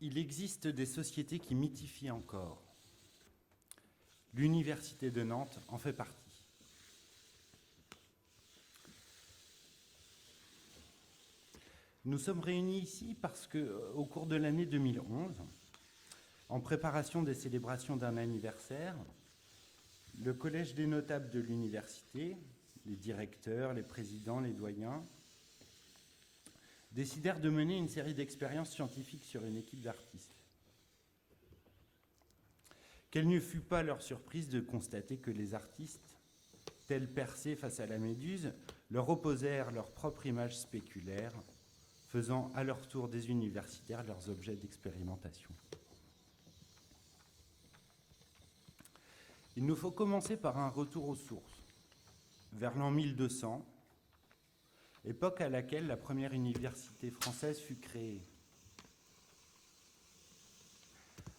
Il existe des sociétés qui mythifient encore. L'Université de Nantes en fait partie. Nous sommes réunis ici parce qu'au cours de l'année 2011, en préparation des célébrations d'un anniversaire, le Collège des notables de l'université, les directeurs, les présidents, les doyens, décidèrent de mener une série d'expériences scientifiques sur une équipe d'artistes. Quelle ne fut pas leur surprise de constater que les artistes, tels Persée face à la Méduse, leur opposèrent leur propre image spéculaire, faisant à leur tour des universitaires leurs objets d'expérimentation. Il nous faut commencer par un retour aux sources, vers l'an 1200, époque à laquelle la première université française fut créée.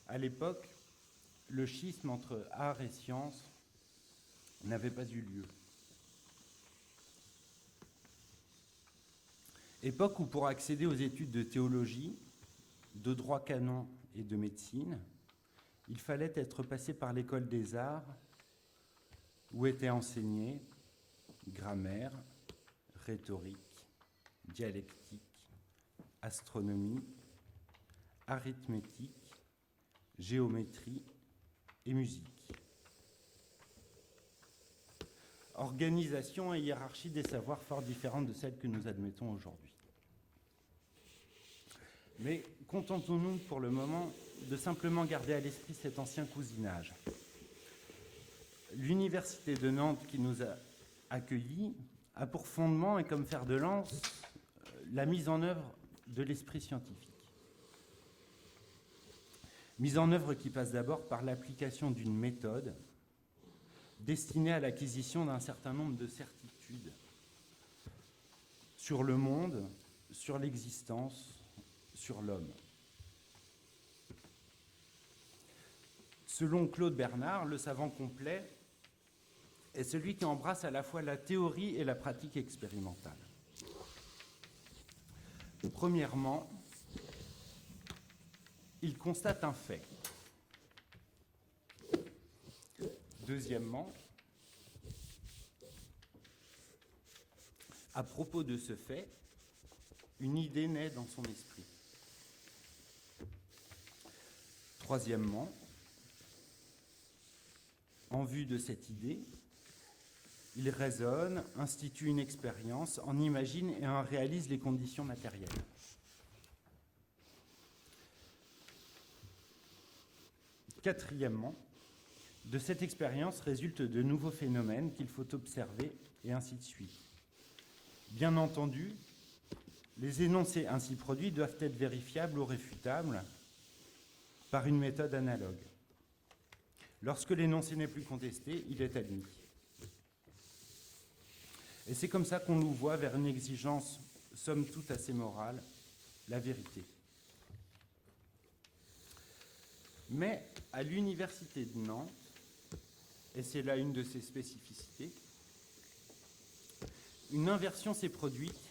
À l'époque, le schisme entre art et science n'avait pas eu lieu. Époque où, pour accéder aux études de théologie, de droit canon et de médecine, il fallait être passé par l'école des arts, où étaient enseignés grammaire, rhétorique, dialectique, astronomie, arithmétique, géométrie et musique. Organisation et hiérarchie des savoirs fort différentes de celles que nous admettons aujourd'hui. Mais contentons-nous pour le moment de simplement garder à l'esprit cet ancien cousinage. L'Université de Nantes qui nous a accueillis a pour fondement et comme fer de lance la mise en œuvre de l'esprit scientifique. Mise en œuvre qui passe d'abord par l'application d'une méthode destinée à l'acquisition d'un certain nombre de certitudes sur le monde, sur l'existence, sur l'homme. Selon Claude Bernard, le savant complet est celui qui embrasse à la fois la théorie et la pratique expérimentale. Premièrement, il constate un fait. Deuxièmement, à propos de ce fait, une idée naît dans son esprit. Troisièmement, en vue de cette idée, il raisonne, institue une expérience, en imagine et en réalise les conditions matérielles. Quatrièmement, de cette expérience résultent de nouveaux phénomènes qu'il faut observer et ainsi de suite. Bien entendu, les énoncés ainsi produits doivent être vérifiables ou réfutables par une méthode analogue. Lorsque l'énoncé n'est plus contesté, il est admis. Et c'est comme ça qu'on nous voit vers une exigence, somme toute assez morale, la vérité. Mais à l'Université de Nantes, et c'est là une de ses spécificités, une inversion s'est produite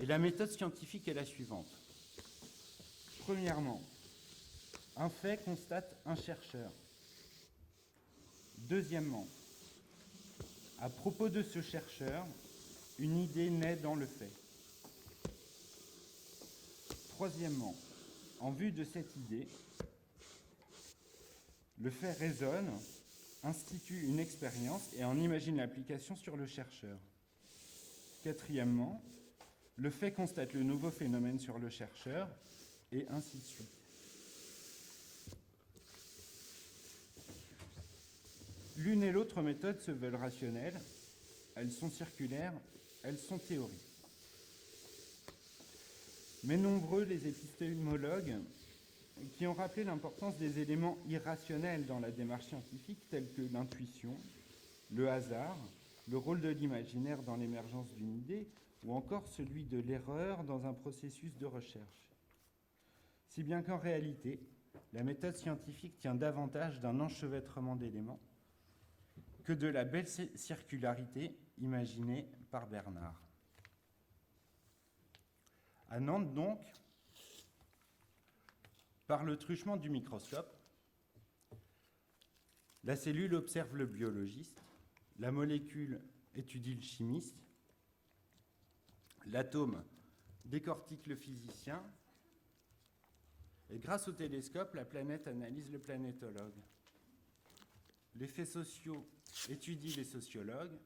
et la méthode scientifique est la suivante. Premièrement, un fait constate un chercheur. Deuxièmement, à propos de ce chercheur, une idée naît dans le fait. Troisièmement, en vue de cette idée, le fait raisonne, institue une expérience et en imagine l'application sur le chercheur. Quatrièmement, le fait constate le nouveau phénomène sur le chercheur et ainsi de suite. L'une et l'autre méthode se veulent rationnelles, elles sont circulaires, elles sont théoriques. Mais nombreux les épistémologues qui ont rappelé l'importance des éléments irrationnels dans la démarche scientifique, tels que l'intuition, le hasard, le rôle de l'imaginaire dans l'émergence d'une idée, ou encore celui de l'erreur dans un processus de recherche. Si bien qu'en réalité, la méthode scientifique tient davantage d'un enchevêtrement d'éléments que de la belle circularité imaginée par Bernard. À Nantes, donc, Par le truchement du microscope, la cellule observe le biologiste, la molécule étudie le chimiste, l'atome décortique le physicien, et grâce au télescope, la planète analyse le planétologue. Les faits sociaux étudient les sociologues,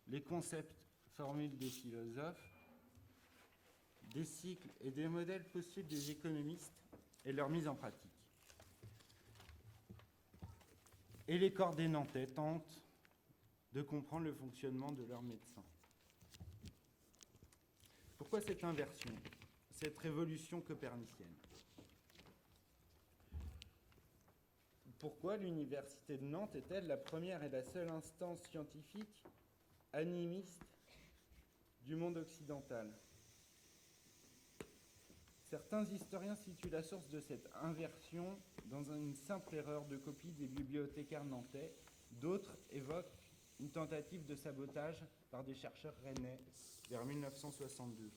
les concepts formulent des philosophes, des cycles et des modèles postulent des économistes et leur mise en pratique. Et les corps des Nantais tentent de comprendre le fonctionnement de leurs médecins. Pourquoi cette inversion, cette révolution copernicienne? Pourquoi l'université de Nantes est-elle la première et la seule instance scientifique animiste du monde occidental? Certains historiens situent la source de cette inversion dans une simple erreur de copie des bibliothécaires nantais. D'autres évoquent une tentative de sabotage par des chercheurs rennais vers 1962.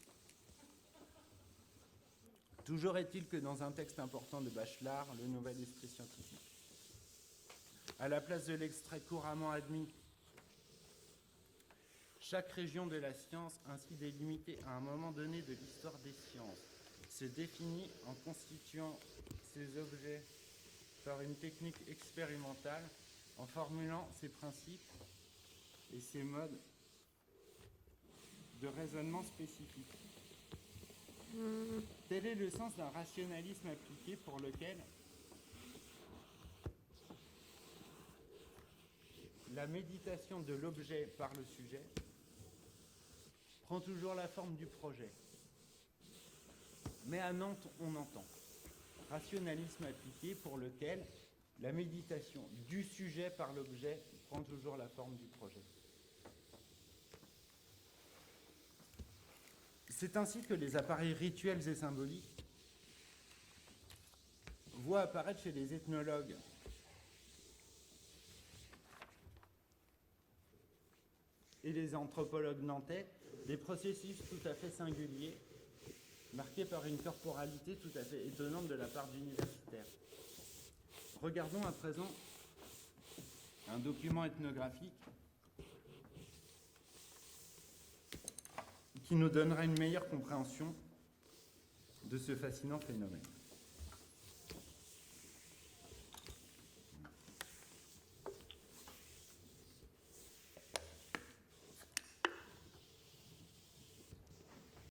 Toujours est-il que dans un texte important de Bachelard, le Nouvel Esprit scientifique, à la place de l'extrait couramment admis, chaque région de la science ainsi délimitée à un moment donné de l'histoire des sciences se définit en constituant ses objets par une technique expérimentale, en formulant ses principes et ses modes de raisonnement spécifiques. Tel est le sens d'un rationalisme appliqué pour lequel la méditation de l'objet par le sujet prend toujours la forme du projet. Mais à Nantes, on entend rationalisme appliqué pour lequel la méditation du sujet par l'objet prend toujours la forme du projet. C'est ainsi que les appareils rituels et symboliques voient apparaître chez les ethnologues et les anthropologues nantais des processus tout à fait singuliers, marqués par une corporalité tout à fait étonnante de la part d'universitaires. Regardons à présent un document ethnographique qui nous donnera une meilleure compréhension de ce fascinant phénomène.